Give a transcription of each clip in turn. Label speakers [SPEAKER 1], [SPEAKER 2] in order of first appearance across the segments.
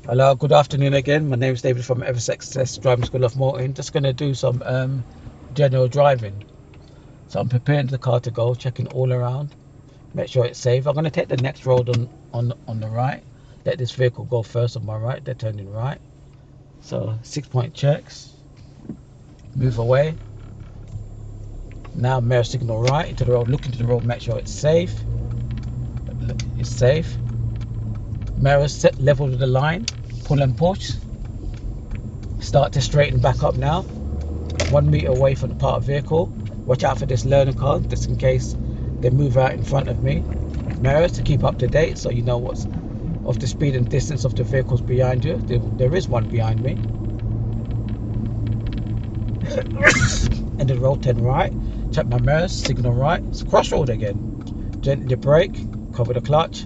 [SPEAKER 1] Hello, good afternoon again. My name is David from Ever Success Driving School of Motoring. Just going to do some general driving. So I'm preparing the car to go, checking all around, make sure it's safe. I'm going to take the next road on the right. Let this vehicle go first on my right. They're turning right. So 6 point checks. Move away. Now mirror signal right into the road. Look into the road, make sure it's safe. It's safe. Mirror set level with the line. Pull and push. Start to straighten back up now. 1 meter away from the parked vehicle. Watch out for this learner car, just in case they move out in front of me. Mirrors to keep up to date, so you know what's of the speed and distance of the vehicles behind you. There is one behind me. End of the road, turn right. Check my mirrors, signal right. It's crossroad again. Gently brake, cover the clutch.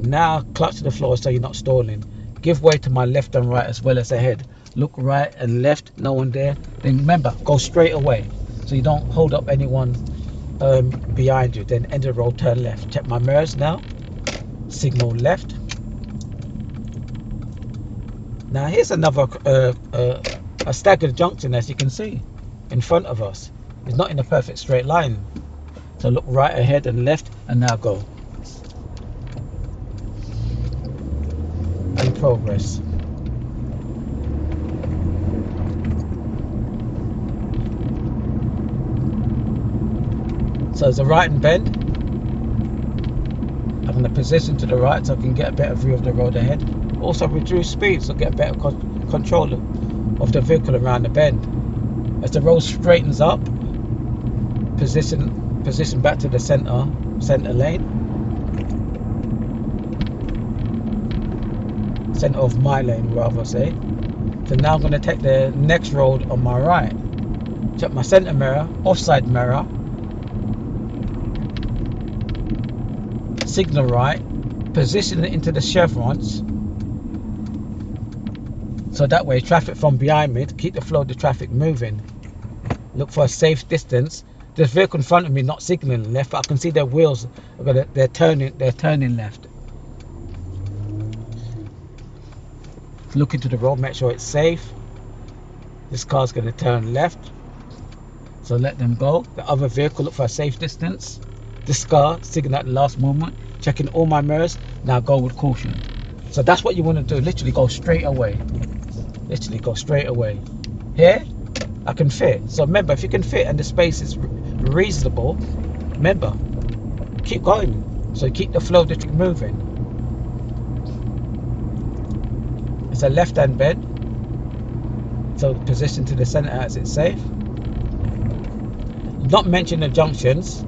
[SPEAKER 1] Now clutch to the floor so you're not stalling. Give way to my left and right as well as ahead. Look right and left, no one there. Then remember, go straight away so you don't hold up anyone behind you. Then end of the road, turn left. Check my mirrors now. Signal left. Now here's another a staggered junction, as you can see in front of us. It's not in a perfect straight line. So look right ahead and left, and now go. In progress. So there's a right and bend. I'm going to position to the right so I can get a better view of the road ahead. Also reduce speed so I get better control of the vehicle around the bend. As the road straightens up, position back to the center lane. Center of my lane, rather say. So now I'm going to take the next road on my right. Check my center mirror, offside mirror. Signal right, position it into the chevrons, so that way traffic from behind me to keep the flow of the traffic moving. Look for a safe distance. This vehicle in front of me not signaling left, but I can see their wheels they're turning left. Look into the road, make sure it's safe. This car's going to turn left, so let them go. The other vehicle, look for a safe distance. This car signal at the last moment, checking all my mirrors. Now go with caution. So that's what you want to do. Literally go straight away. Literally go straight away. Here I can fit. So remember, if you can fit and the space is reasonable, remember, keep going. So keep the flow of the traffic moving. It's a left hand bend, so position to the center as it's safe. Not mention the junctions.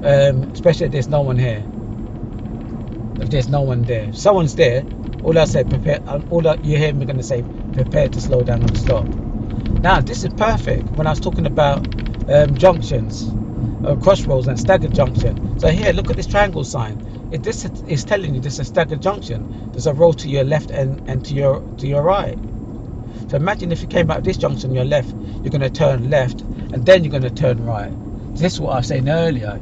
[SPEAKER 1] Especially if there's no one here. If there's no one there, if someone's there, all I say, prepare. All that you hear me going to say, prepare to slow down and stop. Now this is perfect when I was talking about junctions, crossroads and staggered junction. So here, look at this triangle sign. If this is telling you this is a staggered junction, there's a road to your left and to your right. So imagine if you came out of this junction on your left, you're going to turn left and then you're going to turn right. This is what I was saying earlier,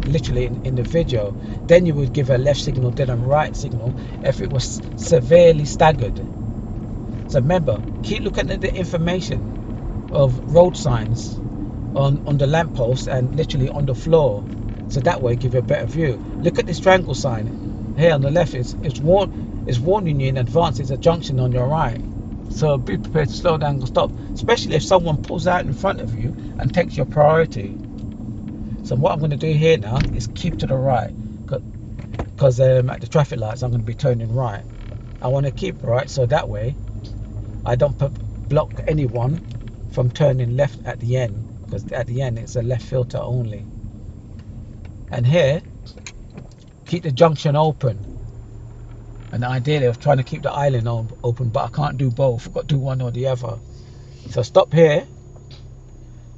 [SPEAKER 1] literally in the video. Then you would give a left signal, then a right signal if it was severely staggered. So remember, keep looking at the information of road signs on the lamppost and literally on the floor. So that way give you a better view. Look at this triangle sign here on the left. It's warning you in advance it's a junction on your right. So be prepared to slow down and stop, especially if someone pulls out in front of you and takes your priority. So what I'm going to do here now is keep to the right, because at the traffic lights I'm going to be turning right. I want to keep right so that way I don't block anyone from turning left at the end, because at the end it's a left filter only. And here, keep the junction open. And ideally I was trying to keep the island open, but I can't do both. I've got to do one or the other. So stop here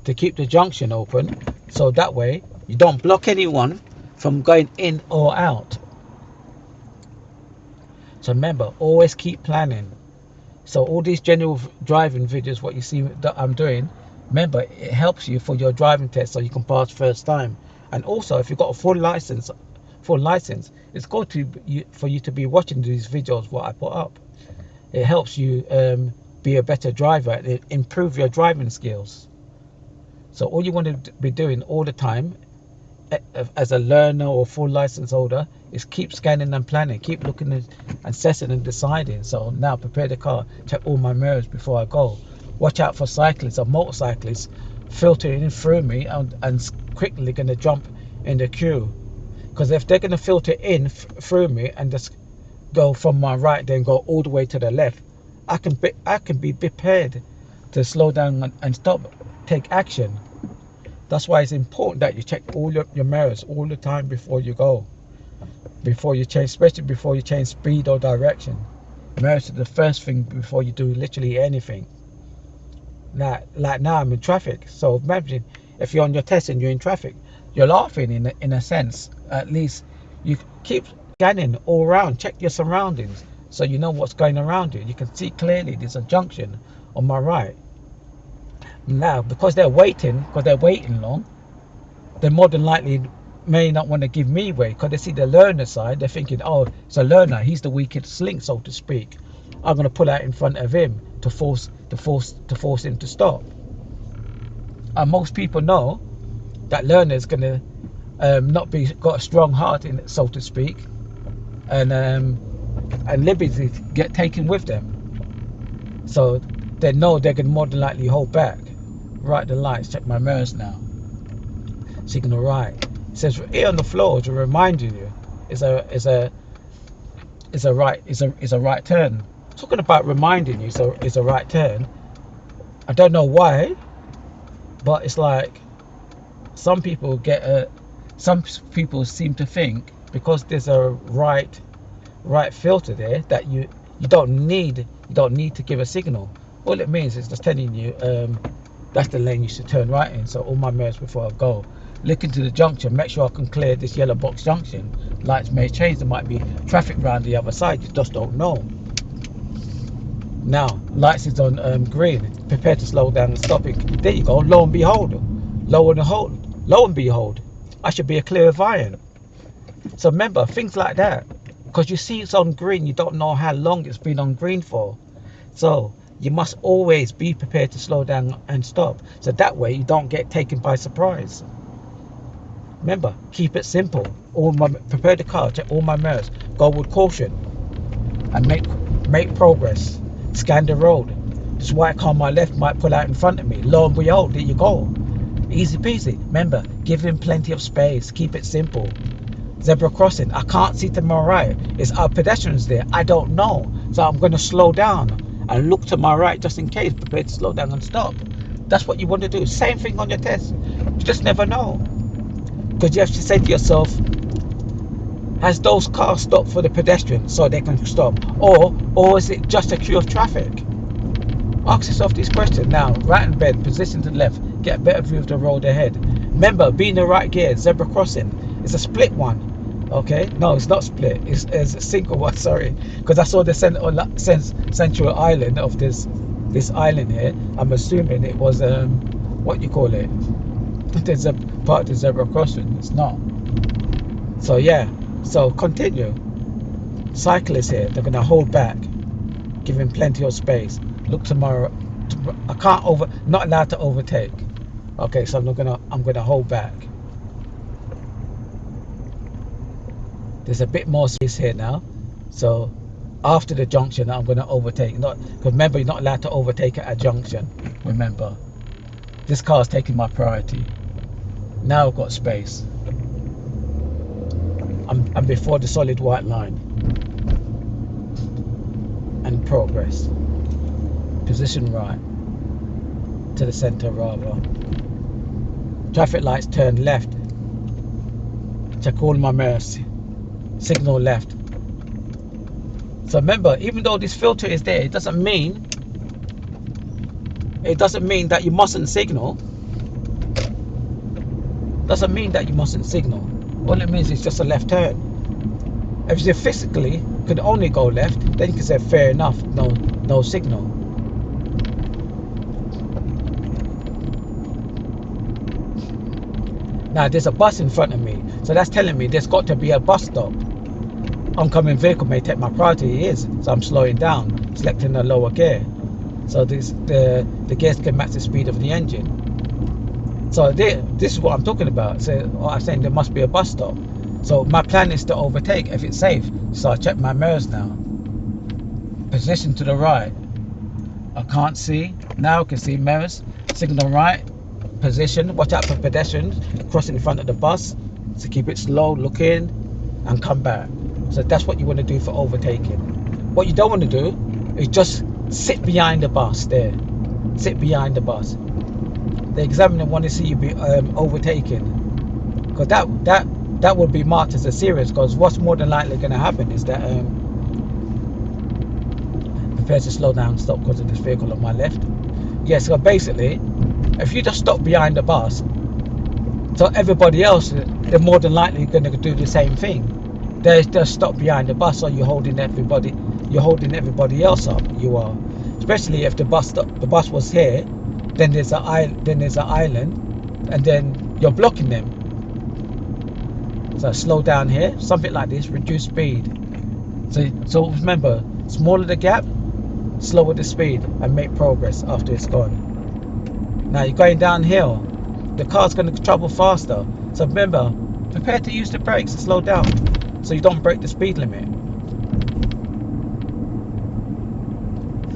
[SPEAKER 1] to keep the junction open, so that way you don't block anyone from going in or out. So remember, always keep planning. So all these general driving videos, what you see that I'm doing, remember, it helps you for your driving test so you can pass first time. And also, if you've got a full license full license, it's good for you to be watching these videos what I put up. It helps you be a better driver and improve your driving skills. So all you want to be doing all the time as a learner or full license holder is keep scanning and planning, keep looking and assessing and deciding. So now prepare the car, check all my mirrors before I go. Watch out for cyclists or motorcyclists filtering in through me and quickly going to jump in the queue. Because if they're going to filter in through me and just go from my right, then go all the way to the left, I can be prepared to slow down and stop, take action. That's why it's important that you check all your mirrors all the time before you go, before you change, especially before you change speed or direction. Mirrors are the first thing before you do literally anything. Now, like now I'm in traffic, so imagine if you're on your test and you're in traffic, you're laughing in a sense. At least you keep scanning all around, check your surroundings so you know what's going around you. You can see clearly there's a junction on my right. Now, because they're waiting long, they more than likely may not want to give me way because they see the learner side. They're thinking, oh, it's a learner, he's the weakest link, so to speak. I'm going to pull out in front of him to force him to stop. And most people know that learner is going to not be got a strong heart in it, so to speak, and liberty get taken with them. So they know they're going to more than likely hold back. Right, the lights. Check my mirrors now. Signal right. It says here on the floor to remind you is a right turn. Talking about reminding you, so it's a right turn. I don't know why, but it's like some people seem to think because there's a right filter there that you don't need to give a signal. All it means is just telling you that's the lane you should turn right in. So all my mirrors before I go. Look into the junction, make sure I can clear this yellow box junction. Lights may change, there might be traffic around the other side, you just don't know. Now, lights is on green, prepare to slow down and stop it. There you go, lo and behold, I should be a clairvoyant. So remember, things like that, because you see it's on green, you don't know how long it's been on green for. So you must always be prepared to slow down and stop. So that way you don't get taken by surprise. Remember, keep it simple. Prepare the car, check all my mirrors, go with caution, and make progress. Scan the road. This white car on my left might pull out in front of me. Lo and behold, there you go. Easy peasy. Remember, give him plenty of space. Keep it simple. Zebra crossing. I can't see to my right. Is our pedestrians there? I don't know. So I'm going to slow down and look to my right just in case. Prepare to slow down and stop. That's what you want to do. Same thing on your test. You just never know. Because you have to say to yourself, has those cars stopped for the pedestrians so they can stop? Or is it just a queue of traffic? Ask yourself these questions. Now, right in bed, position to the left, get a better view of the road ahead. Remember, be in the right gear, zebra crossing. It's a split one. Okay? No, it's not split. It's a single one, sorry. Because I saw the central island of this island here. I'm assuming it was, what you call it? There's a part of the zebra crossing. It's not. So yeah. So continue. Cyclists here, they're going to hold back, give him plenty of space. Look tomorrow. I can't not allowed to overtake. Okay, so I'm gonna hold back. There's a bit more space here now. So after the junction, I'm gonna overtake. Because remember, you're not allowed to overtake at a junction. Remember, this car's taking my priority. Now I've got space. I'm before the solid white line. And progress. Position right. To the center rather. Traffic lights turn left. Check all my mirrors. Signal left. So remember, even though this filter is there, it doesn't mean that you mustn't signal. Doesn't mean that you mustn't signal. All it means is just a left turn. If you physically could only go left, then you can say fair enough, no signal. Now there's a bus in front of me, so that's telling me there's got to be a bus stop. Oncoming vehicle may take my priority, it is, so I'm slowing down, selecting the lower gear. So the gears can match the speed of the engine. So this is what I'm talking about. So I'm saying there must be a bus stop. So my plan is to overtake if it's safe. So I check my mirrors now. Position to the right. I can't see. Now I can see mirrors. Signal right. Position. Watch out for pedestrians crossing in front of the bus. So keep it slow, look in, and come back. So that's what you want to do for overtaking. What you don't want to do is just sit behind the bus there. Sit behind the bus. The examiner want to see you be overtaking, because that would be marked as a serious. Because what's more than likely going to happen is that prepared to slow down, stop because of this vehicle on my left. Yeah, so basically, if you just stop behind the bus, so everybody else, they're more than likely going to do the same thing. They just stop behind the bus, so you're holding everybody else up. You are, especially if the bus was here, then there's an island, and then you're blocking them. So slow down here, something like this, reduce speed. So remember, smaller the gap, slower the speed, and make progress after it's gone. Now you're going downhill, the car's going to travel faster. So remember, prepare to use the brakes and slow down, so you don't break the speed limit.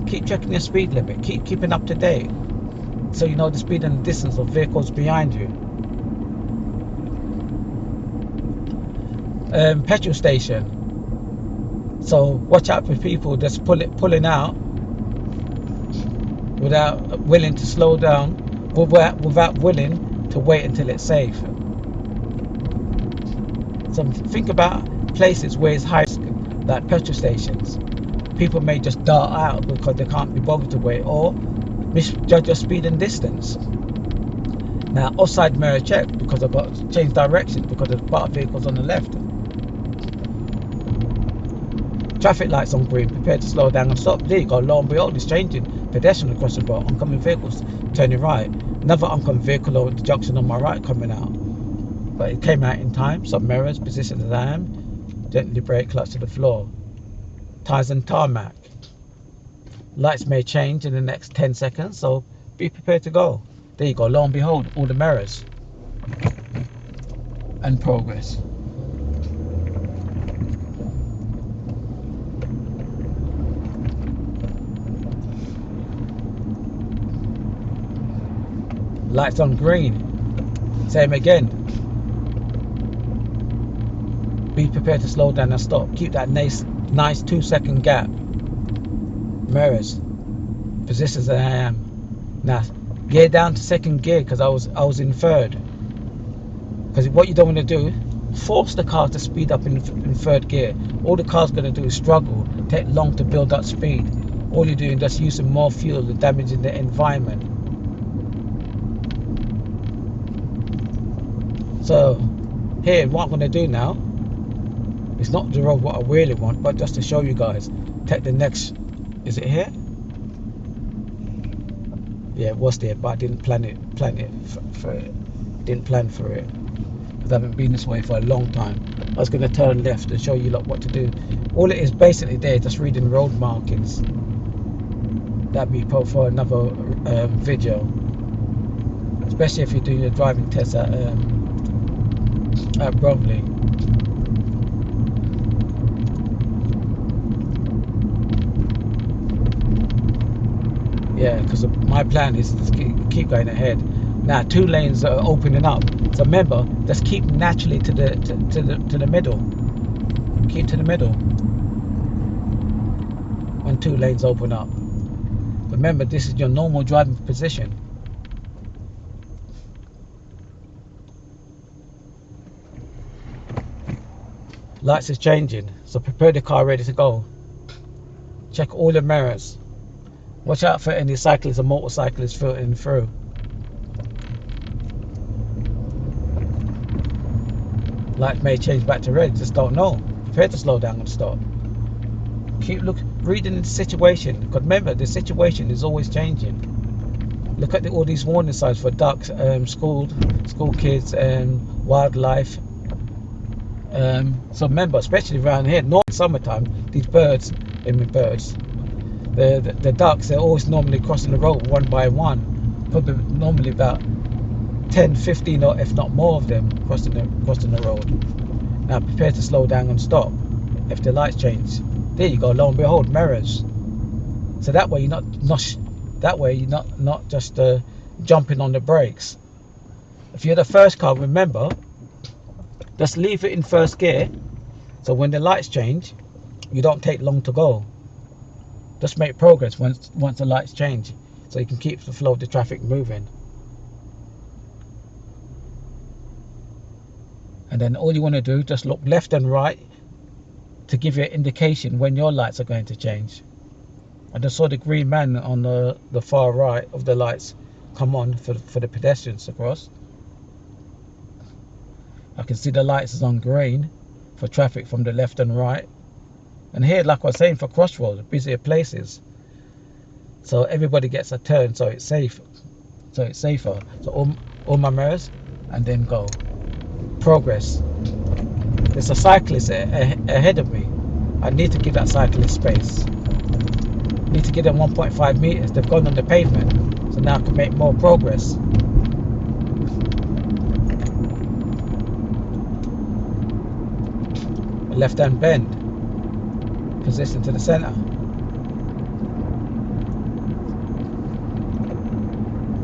[SPEAKER 1] Keep checking your speed limit, keep keeping up to date, so you know the speed and the distance of vehicles behind you. Petrol station. So watch out for people that's pulling out without willing to slow down, without willing to wait until it's safe. So think about places where it's high risk, like petrol stations. People may just dart out because they can't be bothered to wait, or misjudge your speed and distance. Now offside mirror check, because I've got to change direction because of part of vehicles on the left. Traffic lights on green, prepare to slow down and stop. There you go, lo and behold, it's changing. Pedestrian crossing bar, oncoming vehicles turning right. Another oncoming vehicle over the junction on my right coming out. But it came out in time. So mirrors, position as I am. Gently brake, clutch to the floor. Tires and tarmac. Lights may change in the next 10 seconds, so be prepared to go. There you go, lo and behold, all the mirrors. And progress. Lights on green. Same again. Be prepared to slow down and stop. Keep that nice 2-second gap. Mirrors. Positions that I am. Now, gear down to second gear because I was in third. Because what you don't want to do, force the car to speed up in third gear. All the car's going to do is struggle, take long to build up speed. All you're doing is just using more fuel and damaging the environment. So here, what I'm going to do now, it's not the road what I really want, but just to show you guys, take the next, is it here? Yeah, it was there, but I didn't plan it for it. Didn't plan for it, because I haven't been this way for a long time. I was going to turn left and show you lot what to do. All it is basically there, just reading road markings. That'd be for another video, especially if you're doing your driving test at Bromley. Yeah, because my plan is to keep going ahead. Now 2 lanes are opening up, so remember, just keep naturally to the middle. Keep to the middle when 2 lanes open up. Remember, this is your normal driving position. Lights is changing, so prepare the car ready to go. Check all the mirrors. Watch out for any cyclists or motorcyclists filtering through. Lights may change back to red, just don't know. Prepare to slow down and stop. Keep reading the situation, because remember, the situation is always changing. Look at all these warning signs for ducks, school kids, and wildlife. So remember, especially around here, not in summertime, these birds, the ducks, they're always normally crossing the road one by one. Probably normally about 10, 15, or if not more of them crossing the road. Now prepare to slow down and stop if the lights change. There you go. Lo and behold, mirrors. So that way you're not just jumping on the brakes. If you're the first car, remember, just leave it in first gear. So when the lights change, you don't take long to go. Just make progress once the lights change, so you can keep the flow of the traffic moving. And then all you want to do, just look left and right to give you an indication when your lights are going to change. I just saw the green man on the far right of the lights come on for the pedestrians to cross. I can see the lights is on green for traffic from the left and right. And here, like I was saying, for crossroads, busier places, so everybody gets a turn, so it's safe. So it's safer. So all my mirrors, and then go. Progress. There's a cyclist ahead of me. I need to give that cyclist space. Need to give them 1.5 meters. They've gone on the pavement, so now I can make more progress. A left-hand bend. Position to the center.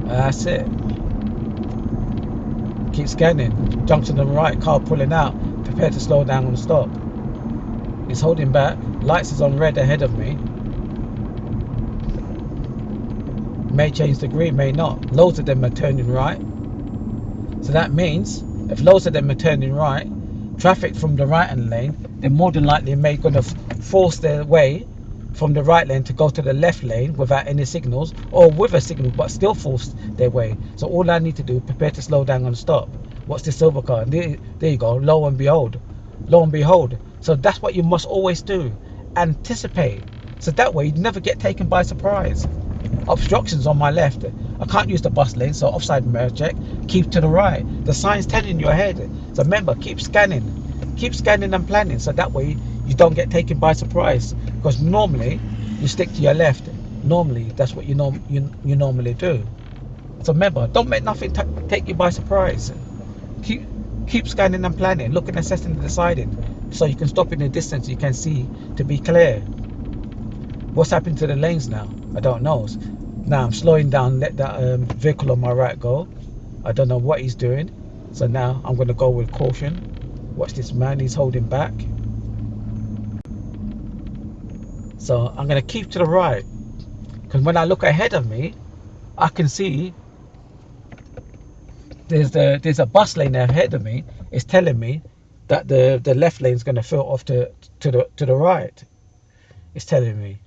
[SPEAKER 1] That's it. Keep scanning. Junction on the right. Car pulling out. Prepare to slow down and stop. It's holding back. Lights is on red ahead of me. May change the green, may not. Loads of them are turning right. So that means if loads of them are turning right, traffic from the right hand lane, they're more than likely may going to force their way from the right lane to go to the left lane without any signals, or with a signal but still force their way. So all I need to do, prepare to slow down and stop. What's the silver car? There you go. Lo and behold. So that's what you must always do. Anticipate. So that way you never get taken by surprise. Obstructions on my left. I can't use the bus lane, so offside mirror check. Keep to the right. The sign's telling you ahead. So remember, keep scanning and planning, so that way you don't get taken by surprise. Because normally you stick to your left. Normally that's what you normally do. So remember, don't make nothing take you by surprise. Keep scanning and planning, looking, assessing, and deciding, so you can stop in the distance you can see to be clear. What's happened to the lanes now? I don't know. Now I'm slowing down, let that vehicle on my right go. I don't know what he's doing. So now I'm going to go with caution. Watch this man, he's holding back. So I'm going to keep to the right, because when I look ahead of me, I can see there's a bus lane ahead of me. It's telling me that the left lane is going to fill off to the right. It's telling me.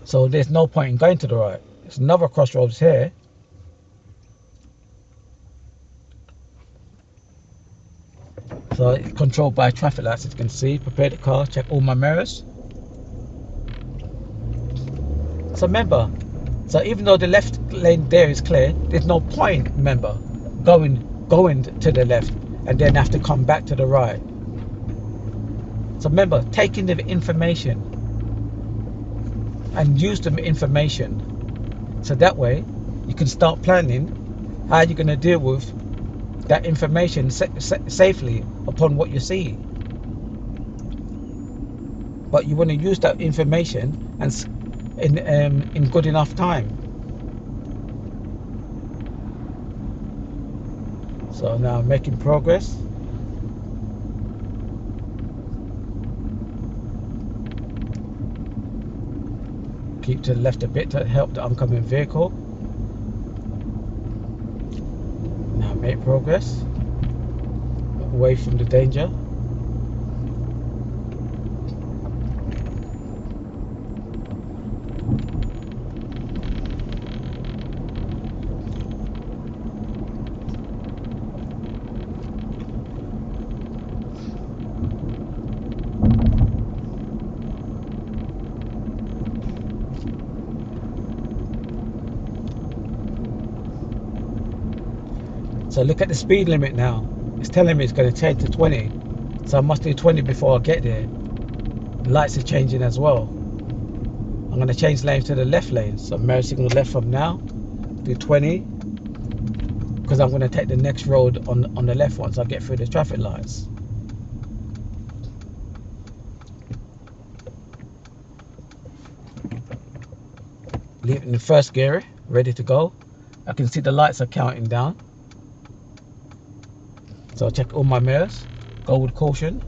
[SPEAKER 1] So there's no point in going to the right. There's another crossroads here. So it's controlled by traffic lights, as you can see. Prepare the car, check all my mirrors. So remember, so even though the left lane there is clear, there's no point, remember, going to the left and then have to come back to the right. So remember, taking the information and use the information, so that way you can start planning how you're going to deal with that information safely upon what you see. But you want to use that information and in good enough time. So now I'm making progress. Keep to the left a bit to help the oncoming vehicle. Now make progress away from the danger. So look at the speed limit now. It's telling me it's going to change to 20. So I must do 20 before I get there. The lights are changing as well. I'm going to change lane to the left lane. So mirror signal left from now. Do 20. Because I'm going to take the next road on the left once I get through the traffic lights. Leave it in the first gear, ready to go. I can see the lights are counting down. So I'll check all my mirrors, go with caution.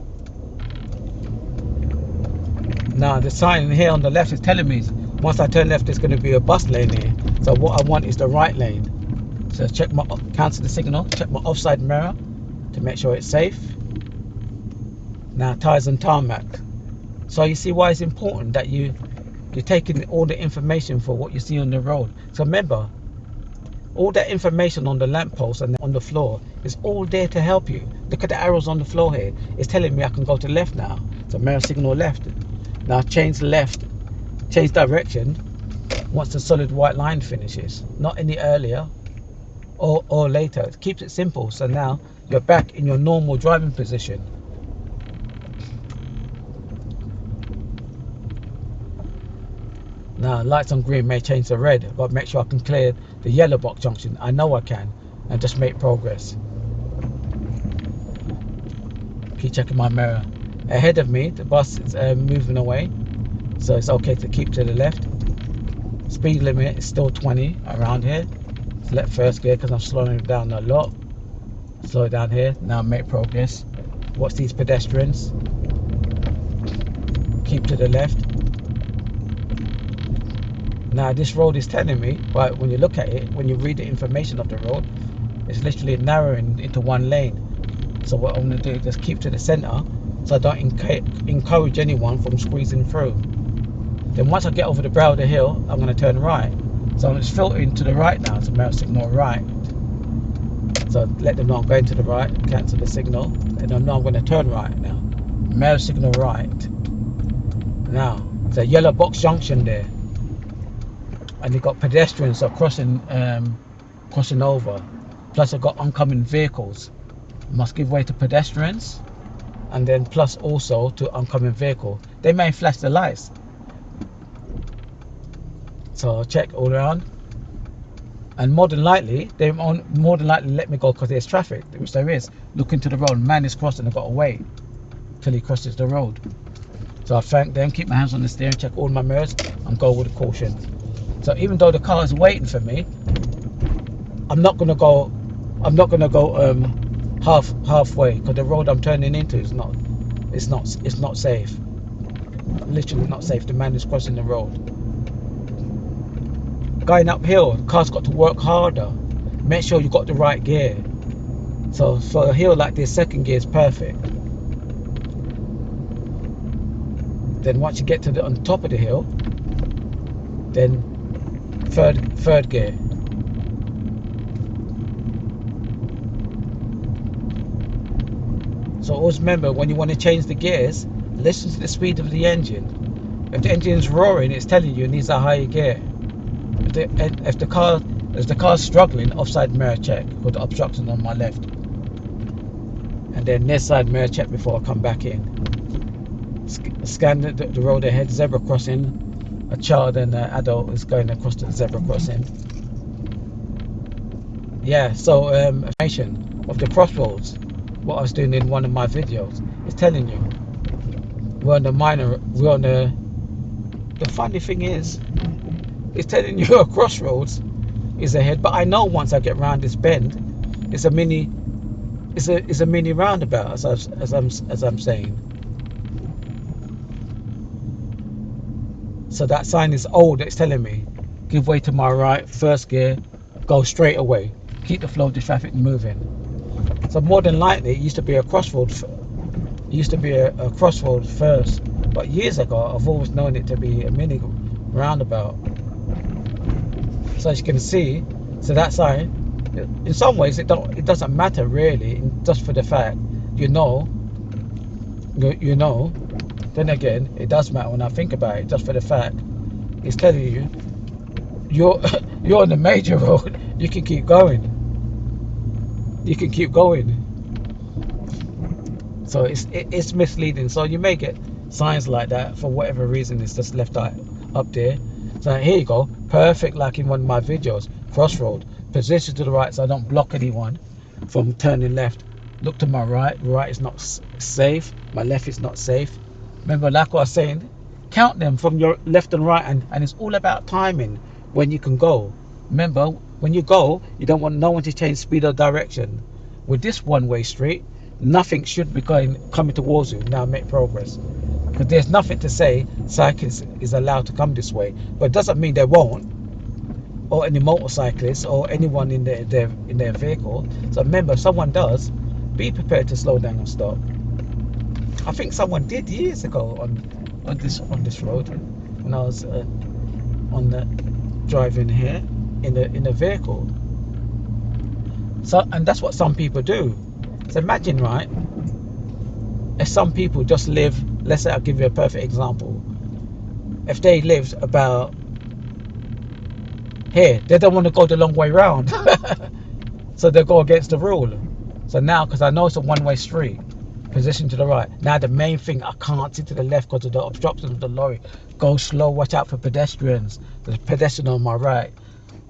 [SPEAKER 1] Now the sign here on the left is telling me once I turn left there's going to be a bus lane here. So what I want is the right lane. So check my, cancel the signal, check my offside mirror to make sure it's safe. Now tyres and tarmac. So you see why it's important that you're taking all the information for what you see on the road. So remember, all that information on the lamppost and on the floor is all there to help you. Look at the arrows on the floor here. It's telling me I can go to left now. So mirror signal left. Now change left, change direction once the solid white line finishes. Not any earlier or later. It keeps it simple. So now you're back in your normal driving position. Now lights on green may change to red, but make sure I can clear the yellow box junction. I know I can, and just make progress. Keep checking my mirror. Ahead of me, the bus is moving away, so it's okay to keep to the left. Speed limit is still 20 around here. Select first gear because I'm slowing it down a lot. Slow it down here. Now make progress. Watch these pedestrians. Keep to the left. Now this road is telling me, but when you look at it, when you read the information of the road, it's literally narrowing into one lane. So what I'm going to do is just keep to the center so I don't encourage anyone from squeezing through. Then once I get over the brow of the hill, I'm going to turn right. So I'm just filtering to the right now, so mirror signal right. So let them know I'm going to the right, cancel the signal, and them know I'm going to turn right now. Mirror signal right. Now, there's a yellow box junction there. And you've got pedestrians are crossing over. Plus I've got oncoming vehicles. Must give way to pedestrians, and then plus also to oncoming vehicle. They may flash the lights. So I'll check all around. And more than likely, they more than likely let me go because there's traffic, which there is. Look into the road, man is crossing, I've got to wait till he crosses the road. So I thank them, keep my hands on the steering, check all my mirrors, and go with caution. So even though the car is waiting for me, I'm not gonna go halfway because the road I'm turning into is not safe. Literally not safe. The man is crossing the road. Going uphill, the car's got to work harder. Make sure you got the right gear. So for a hill like this, second gear is perfect. Then once you get to on top of the hill, then third gear. So always remember, when you want to change the gears, listen to the speed of the engine. If the engine is roaring, it's telling you it needs a higher gear. If the car's struggling, offside mirror check with the obstruction on my left, and then near side mirror check before I come back in. Scan the road ahead, zebra crossing. A child and an adult is going across to the zebra crossing. Yeah, so information of the crossroads, what I was doing in one of my videos, is telling you we're on the funny thing is, it's telling you a crossroads is ahead, but I know once I get round this bend, it's a mini roundabout, as I'm saying. So that sign is old. It's telling me give way to my right, first gear, go straight away, keep the flow of the traffic moving. So more than likely, it used to be a crossroad. It used to be a crossroad first, but years ago, I've always known it to be a mini roundabout. So as you can see, so that sign, in some ways, it doesn't matter really, just for the fact you know. Then again, it does matter when I think about it, just for the fact it's telling you you're on the major road, you can keep going. you can keep going. So it's misleading. So you may get signs like that for whatever reason. It's just left out up there. So here you go, perfect, like in one of my videos. Crossroad, position to the right so I don't block anyone from turning left. Look to my right. Right is not safe. My left is not safe. Remember, like what I was saying, count them from your left and right, and it's all about timing when you can go. Remember, when you go, you don't want no one to change speed or direction. With this one-way street, nothing should be coming towards you. Now make progress, because there's nothing to say cyclists is allowed to come this way, but it doesn't mean they won't, or any motorcyclists or anyone in their vehicle. So remember, if someone does, be prepared to slow down and stop. I think someone did years ago on this road when I was on the driving here in a vehicle. So, and that's what some people do. So imagine, right, if some people just live, let's say, I'll give you a perfect example. If they lived about here, they don't want to go the long way round. So they go against the rule. So now, because I know it's a one-way street, position to the right. Now the main thing, I can't see to the left because of the obstruction of the lorry. Go slow, watch out for pedestrians. There's a pedestrian on my right.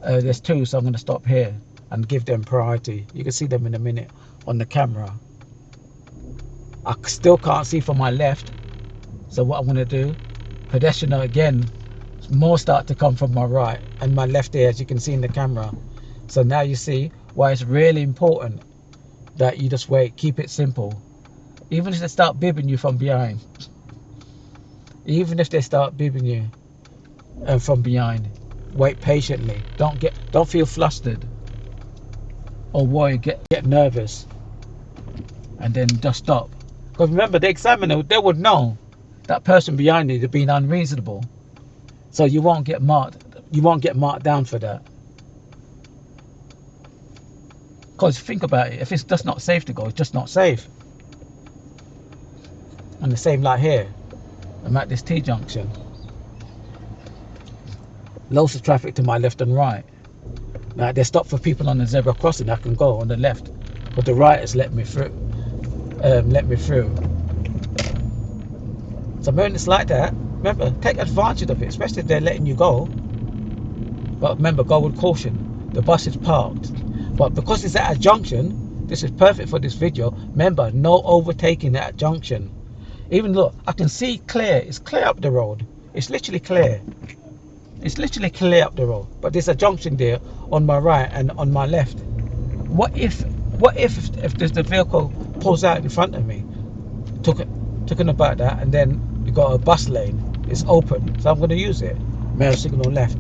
[SPEAKER 1] There's two, so I'm going to stop here and give them priority. You can see them in a minute on the camera. I still can't see from my left, so what I'm going to do, pedestrian again, more start to come from my right and my left there, as you can see in the camera. So now you see why it's really important that you just wait, keep it simple. Even if they start bibbing you from behind, even if they start bibbing you from behind, wait patiently. Don't feel flustered or worry, get nervous, and then just stop. Because remember, the examiner, they would know that person behind you is being unreasonable, so you won't get marked down for that. Because think about it, if it's just not safe to go, it's just not safe. And the same like here, I'm at this T-junction, loads of traffic to my left and right. Now they stop for people on the zebra crossing, I can go on the left, but the right has let me through. So when it's like that, remember, take advantage of it, especially if they're letting you go. But remember, go with caution. The bus is parked, but because it's at a junction, this is perfect for this video. Remember, no overtaking at a junction. Even look, I can see clear. It's clear up the road. It's literally clear. It's literally clear up the road. But there's a junction there on my right and on my left. What if there's the vehicle pulls out in front of me, talking about that, and then you got a bus lane. It's open, so I'm going to use it. Mirror signal left.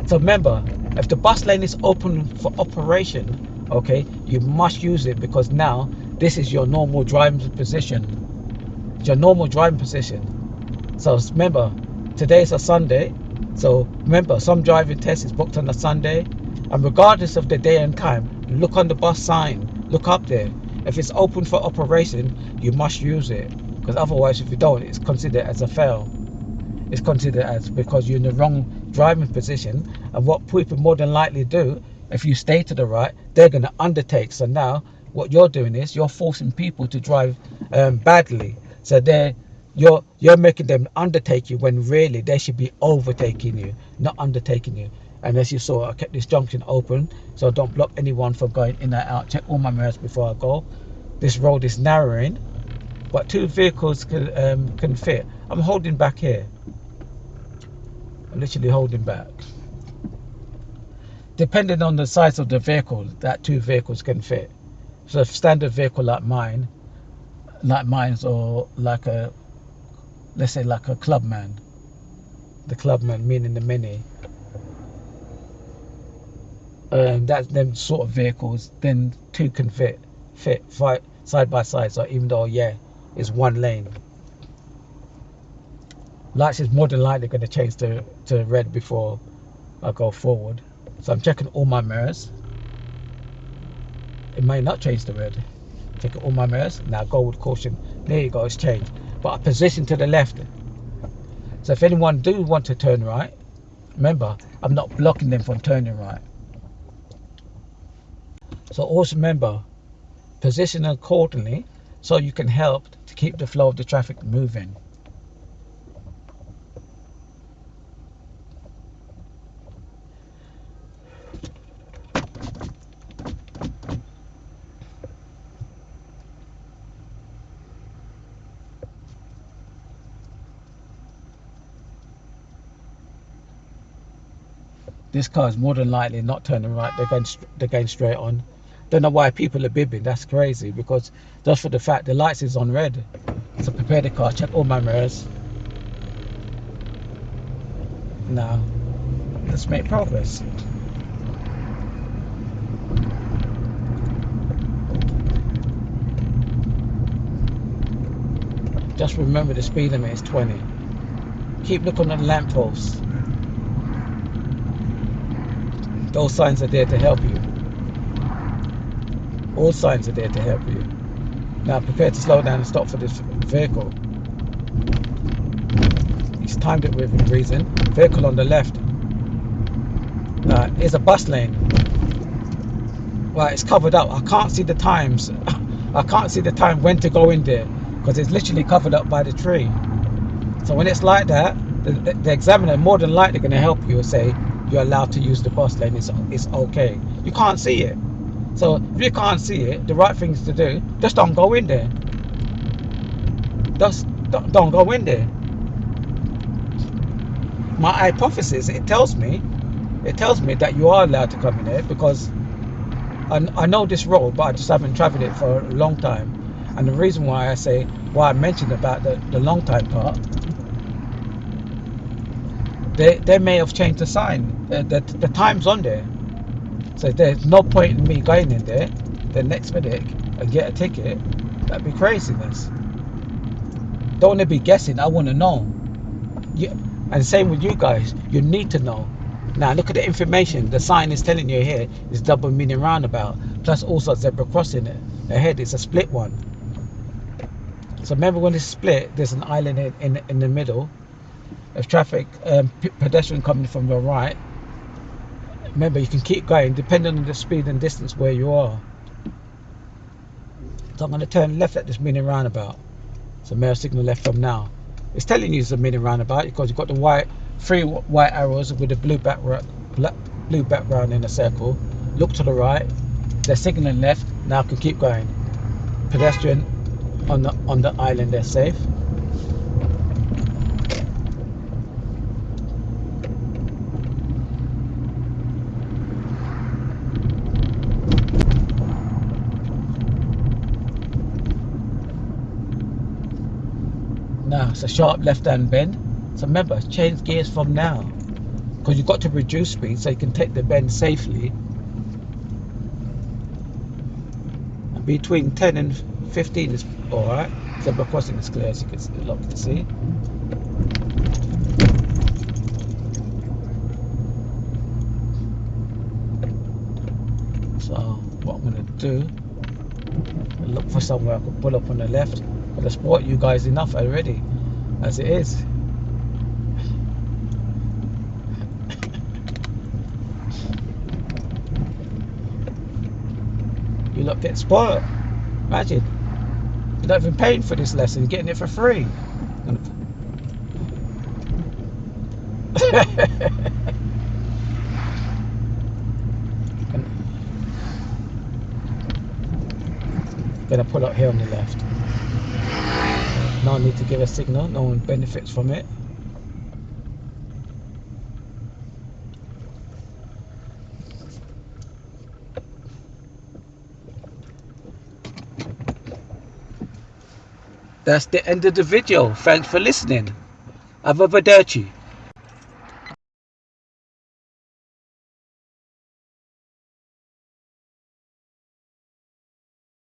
[SPEAKER 1] So remember, if the bus lane is open for operation, okay, you must use it, because now this is your normal driving position. It's your normal driving position. So remember, today's a Sunday. So remember, some driving test is booked on a Sunday, and regardless of the day and time, look on the bus sign. Look up there. If it's open for operation, you must use it, because otherwise, if you don't, it's considered as a fail. It's considered as, because you're in the wrong driving position. And what people more than likely do, if you stay to the right, they're going to undertake. So now what you're doing is you're forcing people to drive badly. So you're making them undertake you, when really they should be overtaking you, not undertaking you. And as you saw, I kept this junction open, so I don't block anyone from going in and out. Check all my mirrors before I go. This road is narrowing, but two vehicles can fit. I'm holding back here. I'm literally holding back. Depending on the size of the vehicle, that two vehicles can fit. So a standard vehicle like mine's, or like a, let's say like a Clubman. The Clubman, meaning the Mini. That's them sort of vehicles. Then two can fit side by side. So even though, yeah, it's one lane. Lights is more than likely going to change to red before I go forward. So I'm checking all my mirrors. It may not change to red. Checking all my mirrors. Now go with caution. There you go, it's changed. But I position to the left. So if anyone do want to turn right, remember, I'm not blocking them from turning right. So always remember, position accordingly so you can help to keep the flow of the traffic moving. This car is more than likely not turning right. They're going straight on. Don't know why people are bibbing. That's crazy, because just for the fact the lights is on red. So prepare the car. Check all my mirrors. Now let's make progress. Just remember the speed limit is 20. Keep looking at the lampposts. Those signs are there to help you. All signs are there to help you. Now prepare to slow down and stop for this vehicle. He's timed it within reason. Vehicle on the left. Now here's a bus lane. Right, it's covered up. I can't see the times. I can't see the time when to go in there, because it's literally covered up by the tree. So when it's like that, the examiner more than likely going to help you and say you're allowed to use the bus lane. It's okay. You can't see it. So if you can't see it, the right thing to do, just don't go in there. Just don't go in there. My hypothesis, it tells me that you are allowed to come in there, because I know this road, but I just haven't travelled it for a long time. And the reason why I mentioned about the long time part, they may have changed the sign. The time's on there. So there's no point in me going in there the next minute and get a ticket. That'd be craziness. Don't want to be guessing. I want to know. And same with you guys. You need to know. Now look at the information. The sign is telling you here is double meaning roundabout. Plus also zebra crossing it. Ahead it's a split one. So remember, when it's split, there's an island in the middle. If traffic, pedestrian coming from your right, remember you can keep going depending on the speed and distance where you are. So I'm going to turn left at this mini roundabout. So mirror signal left from now. It's telling you it's a mini roundabout because you've got the three white arrows with the blue background in a circle. Look to the right. They're signaling left. Now I can keep going. Pedestrian on the island, they're safe. Now it's a sharp left-hand bend. So remember, change gears from now, because you've got to reduce speed so you can take the bend safely. And between 10 and 15 is alright. Zebra crossing is clear, as you can see. So what I'm going to do, look for somewhere I can pull up on the left. But I sport you guys enough already as it is. You lot get spoiled. Imagine, you're not even paying for this lesson, you're getting it for free. Gonna pull up here on the left. No need to give a signal, no one benefits from it. That's the end of the video. Thanks for listening. Arrivederci.